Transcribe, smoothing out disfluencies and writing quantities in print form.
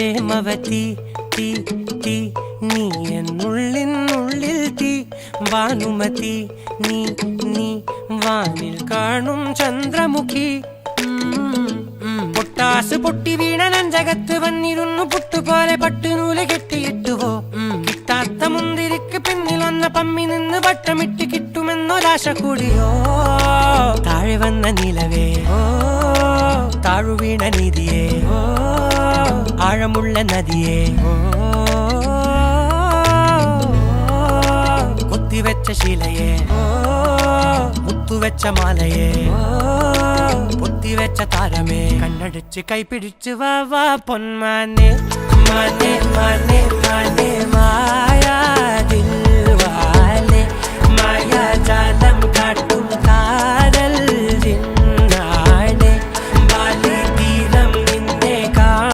പ്രേമവതി തീ തീ നീ എന്നുള്ളിൽ തീ ഭാനുമതി നീ നീ വാനിൽ കാണും ചന്ദ്രമുഖി പൊട്ടാസ് പൊട്ടി വീണ നെഞ്ചകത്ത് വന്നിരുന്നു പുട്ടുപോലെ പട്ടുനൂല് കെട്ടിയിട്ടുവോ കിട്ടാത്ത മുന്തിരിക്ക് പിന്നിൽ വന്ന പമ്മി നിന്ന് വട്ടമിട്ട് കിട്ടുമെന്നൊരാശ കൂടിയോ താഴെ വന്ന നിലവേ താഴു വീണ നിധിയേ ആഴമുള്ള നദിയേ കൊത്തിവെച്ച ശിലയേ മുത്തുവെച്ച മാലയേ പൊത്തിവെച്ച താരമേ കണ്ണടിച്ച് കൈപിടിച്ച് വാ വാ പൊന്മാനെ മാനെ മാനെ മാനെ മായാ ദിൽവാലെ മായാ ജാലം